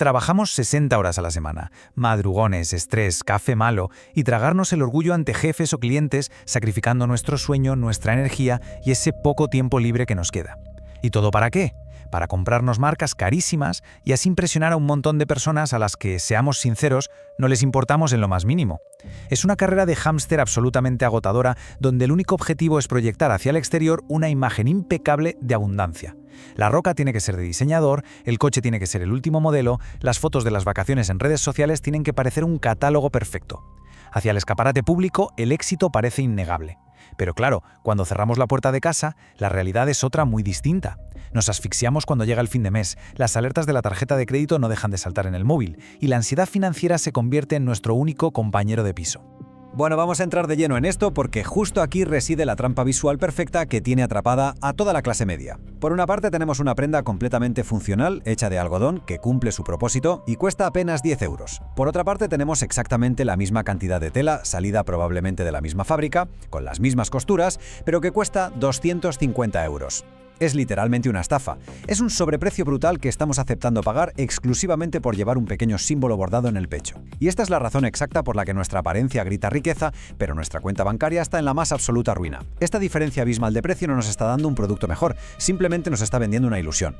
Trabajamos 60 horas a la semana, madrugones, estrés, café malo y tragarnos el orgullo ante jefes o clientes, sacrificando nuestro sueño, nuestra energía y ese poco tiempo libre que nos queda. ¿Y todo para qué? Para comprarnos marcas carísimas y así impresionar a un montón de personas a las que, seamos sinceros, no les importamos en lo más mínimo. Es una carrera de hámster absolutamente agotadora donde el único objetivo es proyectar hacia el exterior una imagen impecable de abundancia. La roca tiene que ser de diseñador, el coche tiene que ser el último modelo, las fotos de las vacaciones en redes sociales tienen que parecer un catálogo perfecto. Hacia el escaparate público, el éxito parece innegable. Pero claro, cuando cerramos la puerta de casa, la realidad es otra muy distinta. Nos asfixiamos cuando llega el fin de mes, las alertas de la tarjeta de crédito no dejan de saltar en el móvil y la ansiedad financiera se convierte en nuestro único compañero de piso. Bueno, vamos a entrar de lleno en esto porque justo aquí reside la trampa visual perfecta que tiene atrapada a toda la clase media. Por una parte tenemos una prenda completamente funcional, hecha de algodón, que cumple su propósito y cuesta apenas 10 euros. Por otra parte tenemos exactamente la misma cantidad de tela, salida probablemente de la misma fábrica, con las mismas costuras, pero que cuesta 250 euros. Es literalmente una estafa. Es un sobreprecio brutal que estamos aceptando pagar exclusivamente por llevar un pequeño símbolo bordado en el pecho. Y esta es la razón exacta por la que nuestra apariencia grita riqueza, pero nuestra cuenta bancaria está en la más absoluta ruina. Esta diferencia abismal de precio no nos está dando un producto mejor, simplemente nos está vendiendo una ilusión.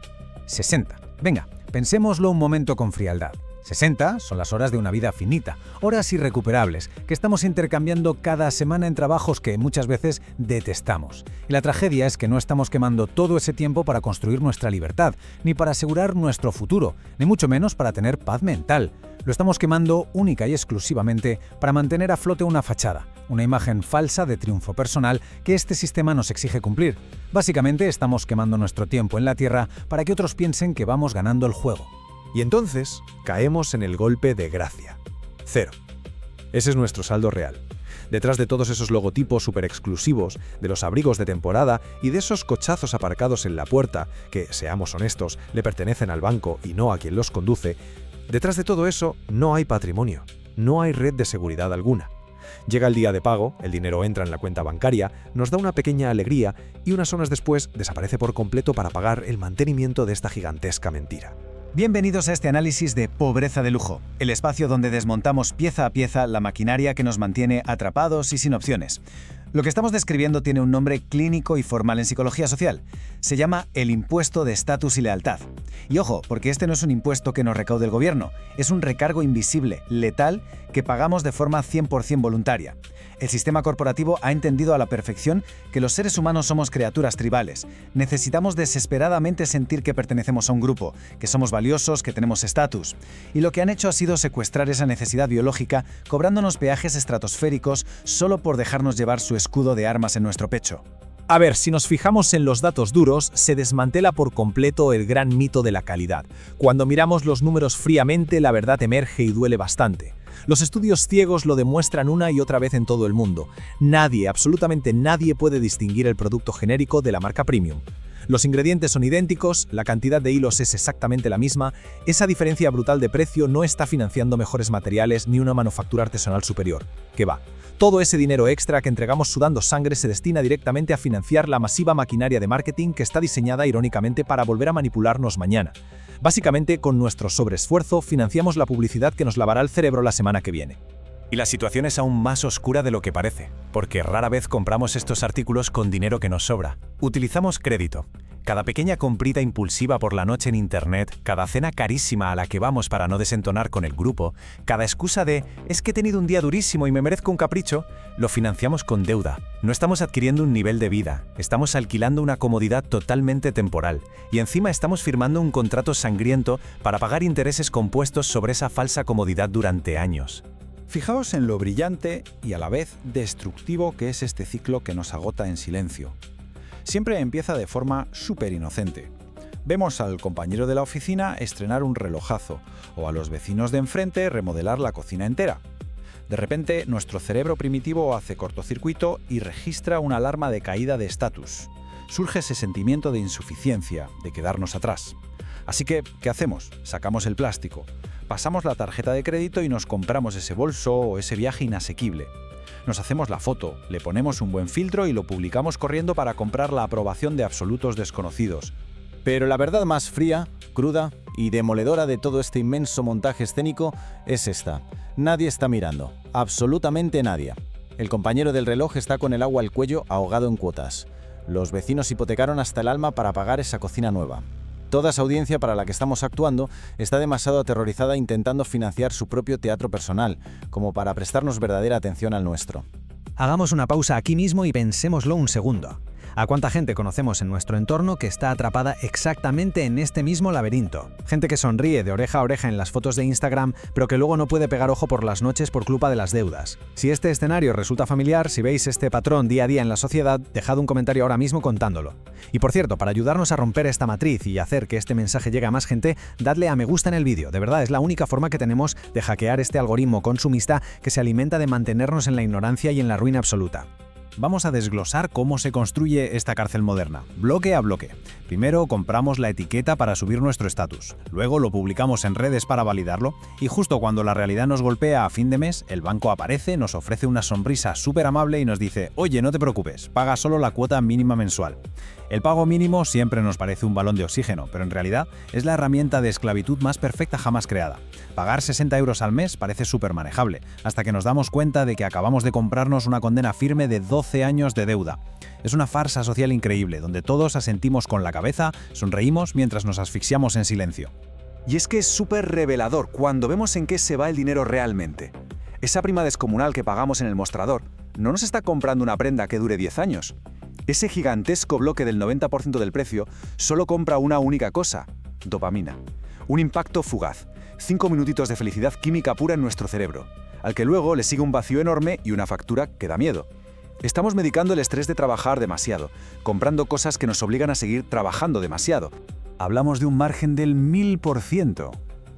60. Venga, pensémoslo un momento con frialdad. 60 son las horas de una vida finita, horas irrecuperables, que estamos intercambiando cada semana en trabajos que muchas veces detestamos. Y la tragedia es que no estamos quemando todo ese tiempo para construir nuestra libertad, ni para asegurar nuestro futuro, ni mucho menos para tener paz mental. Lo estamos quemando única y exclusivamente para mantener a flote una fachada, una imagen falsa de triunfo personal que este sistema nos exige cumplir. Básicamente estamos quemando nuestro tiempo en la tierra para que otros piensen que vamos ganando el juego. Y entonces caemos en el golpe de gracia. 0. Ese es nuestro saldo real. Detrás de todos esos logotipos súper exclusivos, de los abrigos de temporada y de esos cochazos aparcados en la puerta, que, seamos honestos, le pertenecen al banco y no a quien los conduce, detrás de todo eso no hay patrimonio, no hay red de seguridad alguna. Llega el día de pago, el dinero entra en la cuenta bancaria, nos da una pequeña alegría y unas horas después desaparece por completo para pagar el mantenimiento de esta gigantesca mentira. Bienvenidos a este análisis de Pobreza de Lujo, el espacio donde desmontamos pieza a pieza la maquinaria que nos mantiene atrapados y sin opciones. Lo que estamos describiendo tiene un nombre clínico y formal en psicología social. Se llama el impuesto de estatus y lealtad. Y ojo, porque este no es un impuesto que nos recaude el gobierno, es un recargo invisible, letal, que pagamos de forma 100% voluntaria. El sistema corporativo ha entendido a la perfección que los seres humanos somos criaturas tribales. Necesitamos desesperadamente sentir que pertenecemos a un grupo, que somos valiosos, que tenemos estatus. Y lo que han hecho ha sido secuestrar esa necesidad biológica, cobrándonos peajes estratosféricos solo por dejarnos llevar su escudo de armas en nuestro pecho. A ver, si nos fijamos en los datos duros, se desmantela por completo el gran mito de la calidad. Cuando miramos los números fríamente, la verdad emerge y duele bastante. Los estudios ciegos lo demuestran una y otra vez en todo el mundo. Nadie, absolutamente nadie puede distinguir el producto genérico de la marca premium. Los ingredientes son idénticos, la cantidad de hilos es exactamente la misma, esa diferencia brutal de precio no está financiando mejores materiales ni una manufactura artesanal superior. ¿Qué va? Todo ese dinero extra que entregamos sudando sangre se destina directamente a financiar la masiva maquinaria de marketing que está diseñada irónicamente para volver a manipularnos mañana. Básicamente, con nuestro sobreesfuerzo financiamos la publicidad que nos lavará el cerebro la semana que viene. Y la situación es aún más oscura de lo que parece, porque rara vez compramos estos artículos con dinero que nos sobra. Utilizamos crédito. Cada pequeña comprita impulsiva por la noche en internet, cada cena carísima a la que vamos para no desentonar con el grupo, cada excusa de «es que he tenido un día durísimo y me merezco un capricho», lo financiamos con deuda. No estamos adquiriendo un nivel de vida, estamos alquilando una comodidad totalmente temporal y encima estamos firmando un contrato sangriento para pagar intereses compuestos sobre esa falsa comodidad durante años. Fijaos en lo brillante y a la vez destructivo que es este ciclo que nos agota en silencio. Siempre empieza de forma súper inocente. Vemos al compañero de la oficina estrenar un relojazo o a los vecinos de enfrente remodelar la cocina entera. De repente, nuestro cerebro primitivo hace cortocircuito y registra una alarma de caída de estatus. Surge ese sentimiento de insuficiencia, de quedarnos atrás. Así que, ¿qué hacemos? Sacamos el plástico, pasamos la tarjeta de crédito y nos compramos ese bolso o ese viaje inasequible. Nos hacemos la foto, le ponemos un buen filtro y lo publicamos corriendo para comprar la aprobación de absolutos desconocidos. Pero la verdad más fría, cruda, y demoledora de todo este inmenso montaje escénico es esta. Nadie está mirando, absolutamente nadie. El compañero del reloj está con el agua al cuello, ahogado en cuotas. Los vecinos hipotecaron hasta el alma para pagar esa cocina nueva. Toda esa audiencia para la que estamos actuando está demasiado aterrorizada intentando financiar su propio teatro personal, como para prestarnos verdadera atención al nuestro. Hagamos una pausa aquí mismo y pensémoslo un segundo. ¿A cuánta gente conocemos en nuestro entorno que está atrapada exactamente en este mismo laberinto? Gente que sonríe de oreja a oreja en las fotos de Instagram, pero que luego no puede pegar ojo por las noches por culpa de las deudas. Si este escenario resulta familiar, si veis este patrón día a día en la sociedad, dejad un comentario ahora mismo contándolo. Y por cierto, para ayudarnos a romper esta matriz y hacer que este mensaje llegue a más gente, dadle a me gusta en el vídeo. De verdad, es la única forma que tenemos de hackear este algoritmo consumista que se alimenta de mantenernos en la ignorancia y en la ruina absoluta. Vamos a desglosar cómo se construye esta cárcel moderna, bloque a bloque. Primero compramos la etiqueta para subir nuestro estatus, luego lo publicamos en redes para validarlo y justo cuando la realidad nos golpea a fin de mes, el banco aparece, nos ofrece una sonrisa súper amable y nos dice: oye, no te preocupes, paga solo la cuota mínima mensual. El pago mínimo siempre nos parece un balón de oxígeno, pero en realidad es la herramienta de esclavitud más perfecta jamás creada. Pagar 60 euros al mes parece súper manejable, hasta que nos damos cuenta de que acabamos de comprarnos una condena firme de 12 años de deuda. Es una farsa social increíble, donde todos asentimos con la cabeza, sonreímos mientras nos asfixiamos en silencio. Y es que es súper revelador cuando vemos en qué se va el dinero realmente. Esa prima descomunal que pagamos en el mostrador no nos está comprando una prenda que dure 10 años. Ese gigantesco bloque del 90% del precio solo compra una única cosa: dopamina. Un impacto fugaz, 5 minutitos de felicidad química pura en nuestro cerebro, al que luego le sigue un vacío enorme y una factura que da miedo. Estamos medicando el estrés de trabajar demasiado, comprando cosas que nos obligan a seguir trabajando demasiado. Hablamos de un margen del 1000%.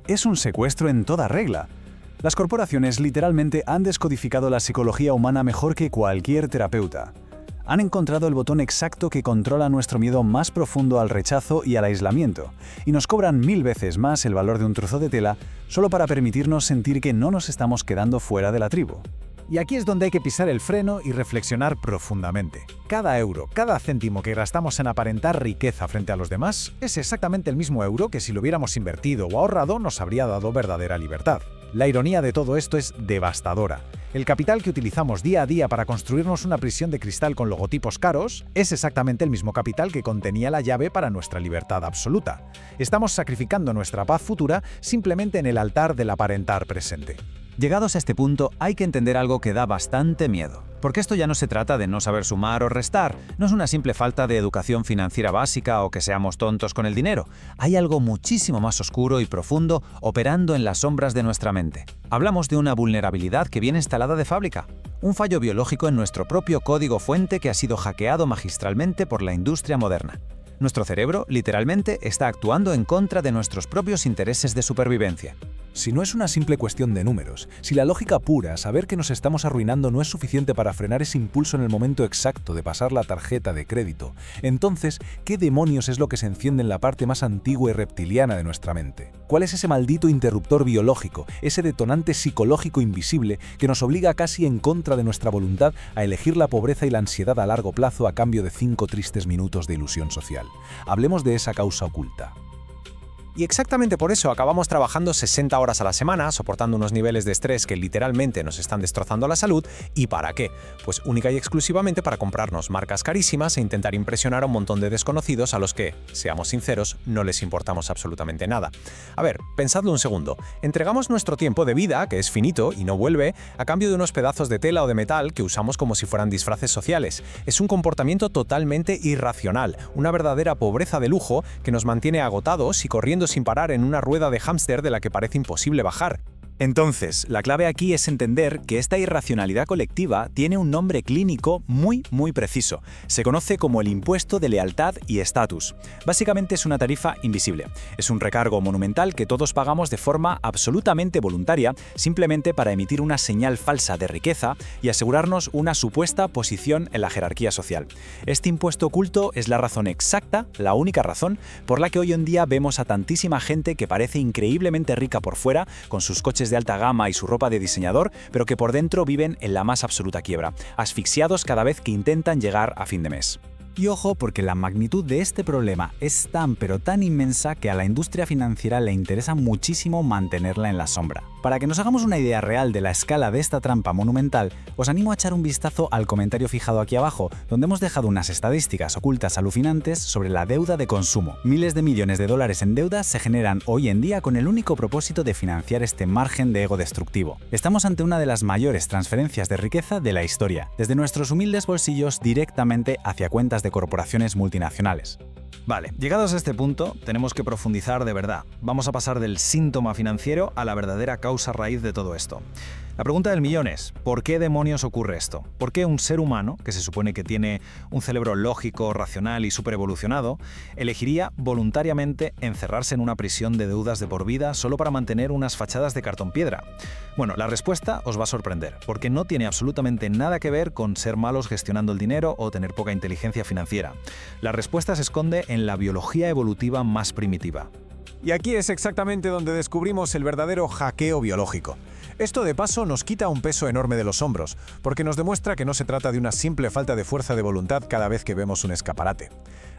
Es un secuestro en toda regla. Las corporaciones literalmente han descodificado la psicología humana mejor que cualquier terapeuta. Han encontrado el botón exacto que controla nuestro miedo más profundo al rechazo y al aislamiento, y nos cobran 1000 veces más el valor de un trozo de tela solo para permitirnos sentir que no nos estamos quedando fuera de la tribu. Y aquí es donde hay que pisar el freno y reflexionar profundamente. Cada euro, cada céntimo que gastamos en aparentar riqueza frente a los demás es exactamente el mismo euro que si lo hubiéramos invertido o ahorrado nos habría dado verdadera libertad. La ironía de todo esto es devastadora. El capital que utilizamos día a día para construirnos una prisión de cristal con logotipos caros es exactamente el mismo capital que contenía la llave para nuestra libertad absoluta. Estamos sacrificando nuestra paz futura simplemente en el altar del aparentar presente. Llegados a este punto, hay que entender algo que da bastante miedo. Porque esto ya no se trata de no saber sumar o restar, no es una simple falta de educación financiera básica o que seamos tontos con el dinero. Hay algo muchísimo más oscuro y profundo operando en las sombras de nuestra mente. Hablamos de una vulnerabilidad que viene instalada de fábrica. Un fallo biológico en nuestro propio código fuente que ha sido hackeado magistralmente por la industria moderna. Nuestro cerebro, literalmente, está actuando en contra de nuestros propios intereses de supervivencia. Si no es una simple cuestión de números, si la lógica pura, saber que nos estamos arruinando no es suficiente para frenar ese impulso en el momento exacto de pasar la tarjeta de crédito, entonces, ¿qué demonios es lo que se enciende en la parte más antigua y reptiliana de nuestra mente? ¿Cuál es ese maldito interruptor biológico, ese detonante psicológico invisible que nos obliga casi en contra de nuestra voluntad a elegir la pobreza y la ansiedad a largo plazo a cambio de 5 tristes minutos de ilusión social? Hablemos de esa causa oculta. Y exactamente por eso acabamos trabajando 60 horas a la semana, soportando unos niveles de estrés que literalmente nos están destrozando la salud. ¿Y para qué? Pues única y exclusivamente para comprarnos marcas carísimas e intentar impresionar a un montón de desconocidos a los que, seamos sinceros, no les importamos absolutamente nada. A ver, pensadlo un segundo. Entregamos nuestro tiempo de vida, que es finito y no vuelve, a cambio de unos pedazos de tela o de metal que usamos como si fueran disfraces sociales. Es un comportamiento totalmente irracional, una verdadera pobreza de lujo que nos mantiene agotados y corriendo sin parar en una rueda de hámster de la que parece imposible bajar. Entonces, la clave aquí es entender que esta irracionalidad colectiva tiene un nombre clínico muy preciso. Se conoce como el impuesto de lealtad y estatus. Básicamente es una tarifa invisible. Es un recargo monumental que todos pagamos de forma absolutamente voluntaria, simplemente para emitir una señal falsa de riqueza y asegurarnos una supuesta posición en la jerarquía social. Este impuesto oculto es la razón exacta, la única razón, por la que hoy en día vemos a tantísima gente que parece increíblemente rica por fuera, con sus coches de alta gama y su ropa de diseñador, pero que por dentro viven en la más absoluta quiebra, asfixiados cada vez que intentan llegar a fin de mes. Y ojo, porque la magnitud de este problema es tan pero tan inmensa que a la industria financiera le interesa muchísimo mantenerla en la sombra. Para que nos hagamos una idea real de la escala de esta trampa monumental, os animo a echar un vistazo al comentario fijado aquí abajo, donde hemos dejado unas estadísticas ocultas alucinantes sobre la deuda de consumo. Miles de millones de dólares en deuda se generan hoy en día con el único propósito de financiar este margen de ego destructivo. Estamos ante una de las mayores transferencias de riqueza de la historia, desde nuestros humildes bolsillos directamente hacia cuentas de corporaciones multinacionales. Vale, llegados a este punto, tenemos que profundizar de verdad. Vamos a pasar del síntoma financiero a la verdadera causa raíz de todo esto. La pregunta del millón es, ¿por qué demonios ocurre esto? ¿Por qué un ser humano, que se supone que tiene un cerebro lógico, racional y superevolucionado, elegiría voluntariamente encerrarse en una prisión de deudas de por vida solo para mantener unas fachadas de cartón piedra? Bueno, la respuesta os va a sorprender, porque no tiene absolutamente nada que ver con ser malos gestionando el dinero o tener poca inteligencia financiera. La respuesta se esconde en la biología evolutiva más primitiva. Y aquí es exactamente donde descubrimos el verdadero hackeo biológico. Esto de paso nos quita un peso enorme de los hombros, porque nos demuestra que no se trata de una simple falta de fuerza de voluntad cada vez que vemos un escaparate.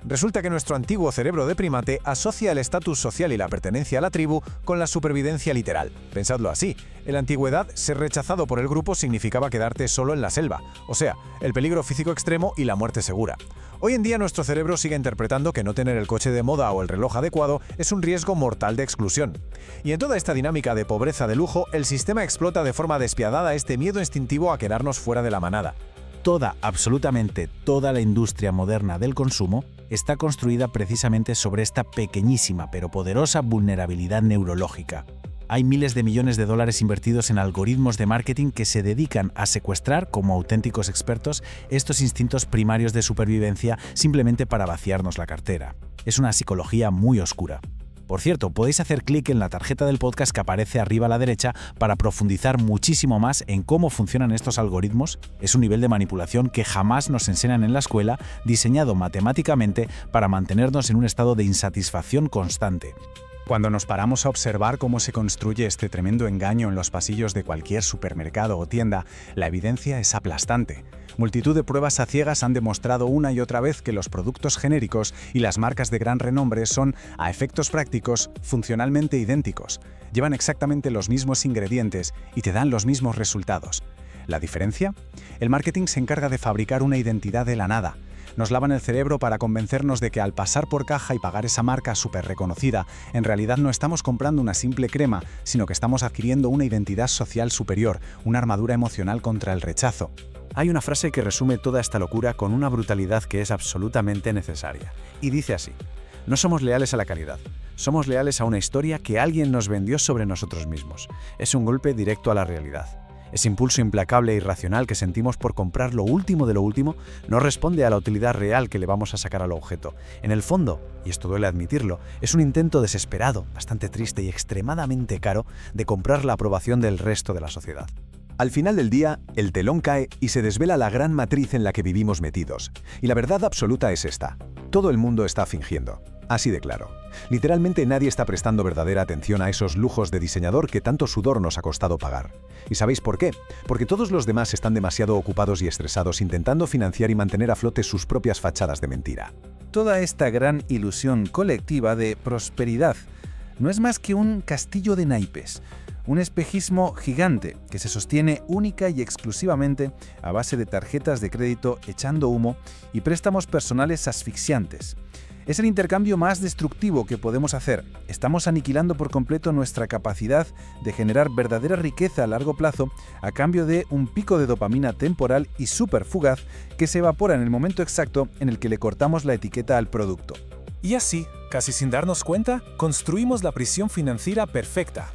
Resulta que nuestro antiguo cerebro de primate asocia el estatus social y la pertenencia a la tribu con la supervivencia literal. Pensadlo así, en la antigüedad ser rechazado por el grupo significaba quedarte solo en la selva, o sea, el peligro físico extremo y la muerte segura. Hoy en día nuestro cerebro sigue interpretando que no tener el coche de moda o el reloj adecuado es un riesgo mortal de exclusión. Y en toda esta dinámica de pobreza de lujo, el sistema explota de forma despiadada este miedo instintivo a quedarnos fuera de la manada. Absolutamente toda la industria moderna del consumo está construida precisamente sobre esta pequeñísima pero poderosa vulnerabilidad neurológica. Hay miles de millones de dólares invertidos en algoritmos de marketing que se dedican a secuestrar, como auténticos expertos, estos instintos primarios de supervivencia simplemente para vaciarnos la cartera. Es una psicología muy oscura. Por cierto, podéis hacer clic en la tarjeta del podcast que aparece arriba a la derecha para profundizar muchísimo más en cómo funcionan estos algoritmos. Es un nivel de manipulación que jamás nos enseñan en la escuela, diseñado matemáticamente para mantenernos en un estado de insatisfacción constante. Cuando nos paramos a observar cómo se construye este tremendo engaño en los pasillos de cualquier supermercado o tienda, la evidencia es aplastante. Multitud de pruebas a ciegas han demostrado una y otra vez que los productos genéricos y las marcas de gran renombre son, a efectos prácticos, funcionalmente idénticos. Llevan exactamente los mismos ingredientes y te dan los mismos resultados. ¿La diferencia? El marketing se encarga de fabricar una identidad de la nada. Nos lavan el cerebro para convencernos de que al pasar por caja y pagar esa marca súper reconocida, en realidad no estamos comprando una simple crema, sino que estamos adquiriendo una identidad social superior, una armadura emocional contra el rechazo. Hay una frase que resume toda esta locura con una brutalidad que es absolutamente necesaria. Y dice así: no somos leales a la calidad, somos leales a una historia que alguien nos vendió sobre nosotros mismos. Es un golpe directo a la realidad. Ese impulso implacable e irracional que sentimos por comprar lo último de lo último no responde a la utilidad real que le vamos a sacar al objeto. En el fondo, y esto duele admitirlo, es un intento desesperado, bastante triste y extremadamente caro de comprar la aprobación del resto de la sociedad. Al final del día, el telón cae y se desvela la gran matriz en la que vivimos metidos. Y la verdad absoluta es esta: todo el mundo está fingiendo. Así de claro. Literalmente nadie está prestando verdadera atención a esos lujos de diseñador que tanto sudor nos ha costado pagar. ¿Y sabéis por qué? Porque todos los demás están demasiado ocupados y estresados intentando financiar y mantener a flote sus propias fachadas de mentira. Toda esta gran ilusión colectiva de prosperidad no es más que un castillo de naipes, un espejismo gigante que se sostiene única y exclusivamente a base de tarjetas de crédito echando humo y préstamos personales asfixiantes. Es el intercambio más destructivo que podemos hacer. Estamos aniquilando por completo nuestra capacidad de generar verdadera riqueza a largo plazo a cambio de un pico de dopamina temporal y súper fugaz que se evapora en el momento exacto en el que le cortamos la etiqueta al producto. Y así, casi sin darnos cuenta, construimos la prisión financiera perfecta.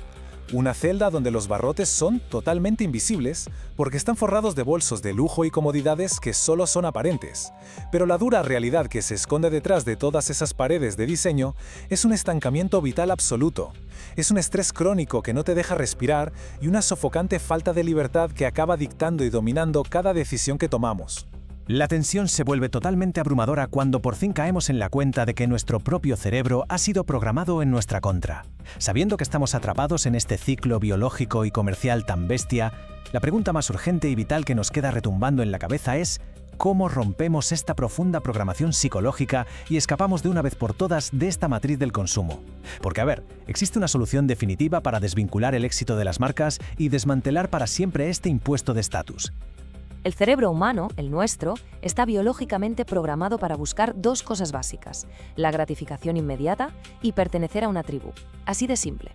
Una celda donde los barrotes son totalmente invisibles porque están forrados de bolsos de lujo y comodidades que solo son aparentes. Pero la dura realidad que se esconde detrás de todas esas paredes de diseño es un estancamiento vital absoluto. Es un estrés crónico que no te deja respirar y una sofocante falta de libertad que acaba dictando y dominando cada decisión que tomamos. La tensión se vuelve totalmente abrumadora cuando por fin caemos en la cuenta de que nuestro propio cerebro ha sido programado en nuestra contra. Sabiendo que estamos atrapados en este ciclo biológico y comercial tan bestia, la pregunta más urgente y vital que nos queda retumbando en la cabeza es: cómo rompemos esta profunda programación psicológica y escapamos de una vez por todas de esta matriz del consumo. Porque, a ver, existe una solución definitiva para desvincular el éxito de las marcas y desmantelar para siempre este impuesto de estatus. El cerebro humano, el nuestro, está biológicamente programado para buscar dos cosas básicas: la gratificación inmediata y pertenecer a una tribu. Así de simple.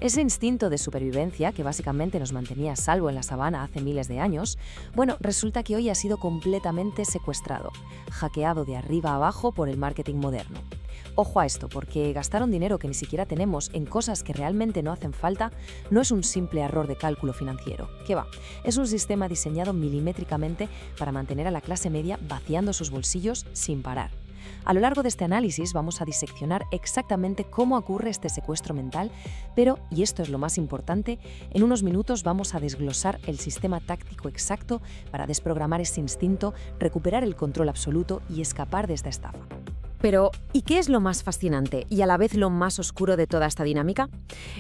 Ese instinto de supervivencia, que básicamente nos mantenía a salvo en la sabana hace miles de años, bueno, resulta que hoy ha sido completamente secuestrado, hackeado de arriba a abajo por el marketing moderno. Ojo a esto, porque gastar un dinero que ni siquiera tenemos en cosas que realmente no hacen falta no es un simple error de cálculo financiero. ¿Qué va? Es un sistema diseñado milimétricamente para mantener a la clase media vaciando sus bolsillos sin parar. A lo largo de este análisis vamos a diseccionar exactamente cómo ocurre este secuestro mental, pero, y esto es lo más importante, en unos minutos vamos a desglosar el sistema táctico exacto para desprogramar ese instinto, recuperar el control absoluto y escapar de esta estafa. Pero, ¿y qué es lo más fascinante y a la vez lo más oscuro de toda esta dinámica?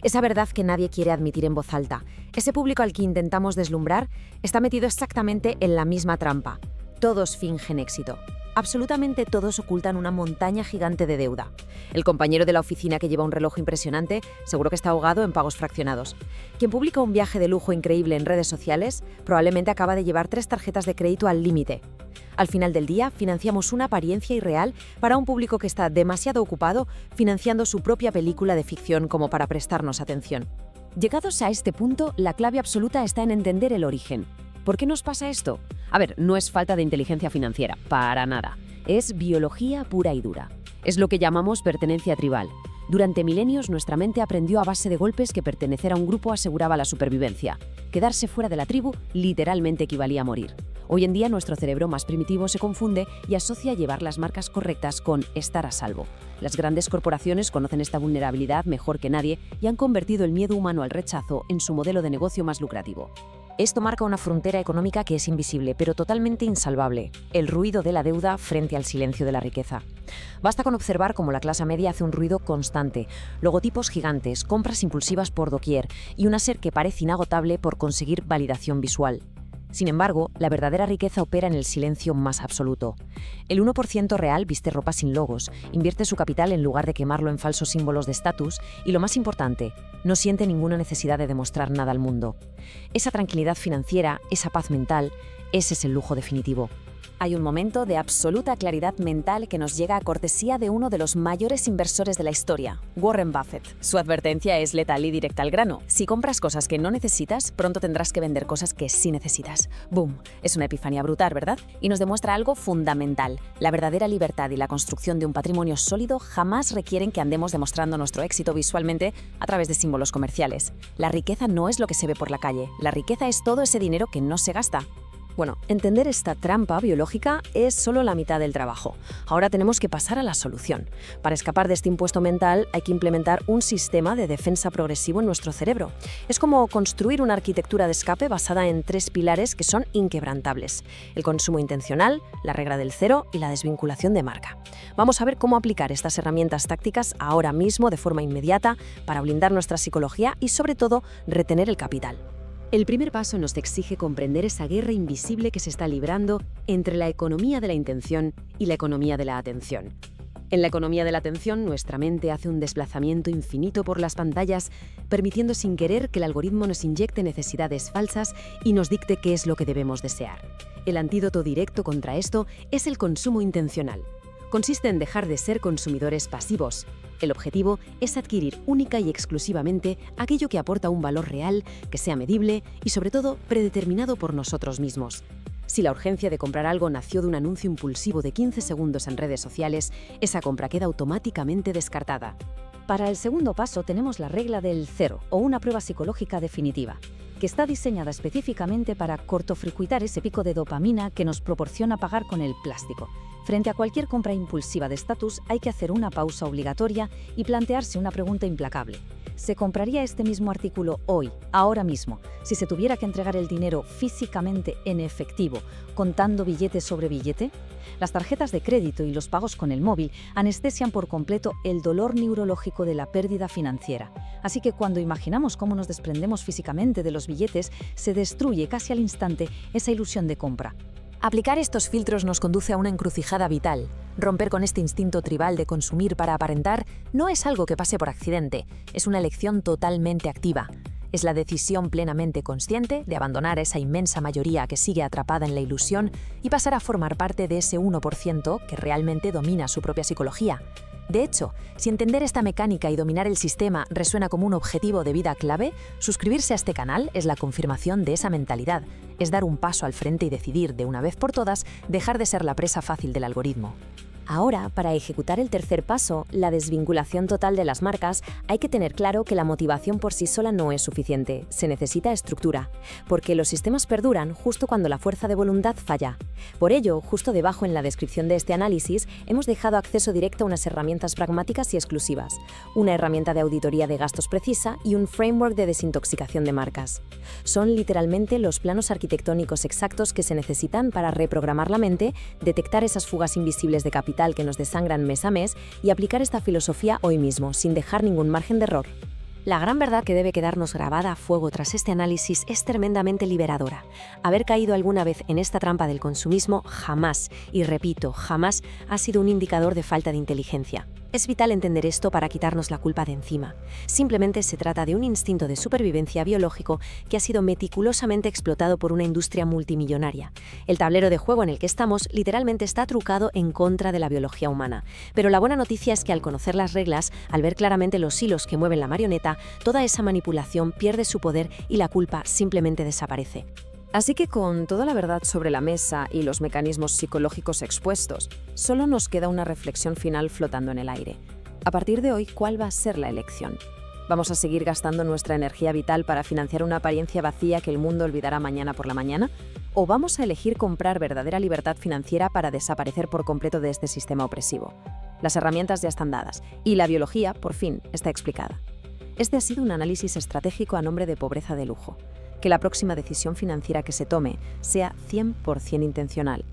Esa verdad que nadie quiere admitir en voz alta. Ese público al que intentamos deslumbrar está metido exactamente en la misma trampa. Todos fingen éxito. Absolutamente todos ocultan una montaña gigante de deuda. El compañero de la oficina que lleva un reloj impresionante seguro que está ahogado en pagos fraccionados. Quien publica un viaje de lujo increíble en redes sociales probablemente acaba de llevar 3 tarjetas de crédito al límite. Al final del día, financiamos una apariencia irreal para un público que está demasiado ocupado financiando su propia película de ficción como para prestarnos atención. Llegados a este punto, la clave absoluta está en entender el origen. ¿Por qué nos pasa esto? A ver, no es falta de inteligencia financiera, para nada. Es biología pura y dura. Es lo que llamamos pertenencia tribal. Durante milenios nuestra mente aprendió a base de golpes que pertenecer a un grupo aseguraba la supervivencia. Quedarse fuera de la tribu literalmente equivalía a morir. Hoy en día nuestro cerebro más primitivo se confunde y asocia llevar las marcas correctas con estar a salvo. Las grandes corporaciones conocen esta vulnerabilidad mejor que nadie y han convertido el miedo humano al rechazo en su modelo de negocio más lucrativo. Esto marca una frontera económica que es invisible, pero totalmente insalvable: el ruido de la deuda frente al silencio de la riqueza. Basta con observar cómo la clase media hace un ruido constante, logotipos gigantes, compras impulsivas por doquier y una SER que parece inagotable por conseguir validación visual. Sin embargo, la verdadera riqueza opera en el silencio más absoluto. El 1% real viste ropa sin logos, invierte su capital en lugar de quemarlo en falsos símbolos de estatus y, lo más importante, no siente ninguna necesidad de demostrar nada al mundo. Esa tranquilidad financiera, esa paz mental, ese es el lujo definitivo. Hay un momento de absoluta claridad mental que nos llega a cortesía de uno de los mayores inversores de la historia, Warren Buffett. Su advertencia es letal y directa al grano: si compras cosas que no necesitas, pronto tendrás que vender cosas que sí necesitas. ¡Boom! Es una epifanía brutal, ¿verdad? Y nos demuestra algo fundamental: la verdadera libertad y la construcción de un patrimonio sólido jamás requieren que andemos demostrando nuestro éxito visualmente a través de símbolos comerciales. La riqueza no es lo que se ve por la calle, la riqueza es todo ese dinero que no se gasta. Bueno, entender esta trampa biológica es solo la mitad del trabajo. Ahora tenemos que pasar a la solución. Para escapar de este impuesto mental hay que implementar un sistema de defensa progresivo en nuestro cerebro. Es como construir una arquitectura de escape basada en 3 pilares que son inquebrantables: el consumo intencional, la regla del cero y la desvinculación de marca. Vamos a ver cómo aplicar estas herramientas tácticas ahora mismo de forma inmediata para blindar nuestra psicología y, sobre todo, retener el capital. El primer paso nos exige comprender esa guerra invisible que se está librando entre la economía de la intención y la economía de la atención. En la economía de la atención, nuestra mente hace un desplazamiento infinito por las pantallas, permitiendo sin querer que el algoritmo nos inyecte necesidades falsas y nos dicte qué es lo que debemos desear. El antídoto directo contra esto es el consumo intencional. Consiste en dejar de ser consumidores pasivos. El objetivo es adquirir única y exclusivamente aquello que aporta un valor real, que sea medible y, sobre todo, predeterminado por nosotros mismos. Si la urgencia de comprar algo nació de un anuncio impulsivo de 15 segundos en redes sociales, esa compra queda automáticamente descartada. Para el segundo paso tenemos la regla del cero, o una prueba psicológica definitiva, que está diseñada específicamente para cortocircuitar ese pico de dopamina que nos proporciona pagar con el plástico. Frente a cualquier compra impulsiva de estatus hay que hacer una pausa obligatoria y plantearse una pregunta implacable: ¿se compraría este mismo artículo hoy, ahora mismo, si se tuviera que entregar el dinero físicamente en efectivo, contando billete sobre billete? Las tarjetas de crédito y los pagos con el móvil anestesian por completo el dolor neurológico de la pérdida financiera. Así que cuando imaginamos cómo nos desprendemos físicamente de los billetes, se destruye casi al instante esa ilusión de compra. Aplicar estos filtros nos conduce a una encrucijada vital. Romper con este instinto tribal de consumir para aparentar no es algo que pase por accidente, es una elección totalmente activa. Es la decisión plenamente consciente de abandonar a esa inmensa mayoría que sigue atrapada en la ilusión y pasar a formar parte de ese 1% que realmente domina su propia psicología. De hecho, si entender esta mecánica y dominar el sistema resuena como un objetivo de vida clave, suscribirse a este canal es la confirmación de esa mentalidad, es dar un paso al frente y decidir, de una vez por todas, dejar de ser la presa fácil del algoritmo. Ahora, para ejecutar el tercer paso, la desvinculación total de las marcas, hay que tener claro que la motivación por sí sola no es suficiente, se necesita estructura, porque los sistemas perduran justo cuando la fuerza de voluntad falla. Por ello, justo debajo en la descripción de este análisis, hemos dejado acceso directo a unas herramientas pragmáticas y exclusivas, una herramienta de auditoría de gastos precisa y un framework de desintoxicación de marcas. Son literalmente los planos arquitectónicos exactos que se necesitan para reprogramar la mente, detectar esas fugas invisibles de capital que nos desangran mes a mes y aplicar esta filosofía hoy mismo, sin dejar ningún margen de error. La gran verdad que debe quedarnos grabada a fuego tras este análisis es tremendamente liberadora. Haber caído alguna vez en esta trampa del consumismo jamás, y repito, jamás, ha sido un indicador de falta de inteligencia. Es vital entender esto para quitarnos la culpa de encima. Simplemente se trata de un instinto de supervivencia biológico que ha sido meticulosamente explotado por una industria multimillonaria. El tablero de juego en el que estamos literalmente está trucado en contra de la biología humana. Pero la buena noticia es que al conocer las reglas, al ver claramente los hilos que mueven la marioneta, toda esa manipulación pierde su poder y la culpa simplemente desaparece. Así que con toda la verdad sobre la mesa y los mecanismos psicológicos expuestos, solo nos queda una reflexión final flotando en el aire. A partir de hoy, ¿cuál va a ser la elección? ¿Vamos a seguir gastando nuestra energía vital para financiar una apariencia vacía que el mundo olvidará mañana por la mañana? ¿O vamos a elegir comprar verdadera libertad financiera para desaparecer por completo de este sistema opresivo? Las herramientas ya están dadas y la biología, por fin, está explicada. Este ha sido un análisis estratégico a nombre de Pobreza de Lujo. Que la próxima decisión financiera que se tome sea 100% intencional.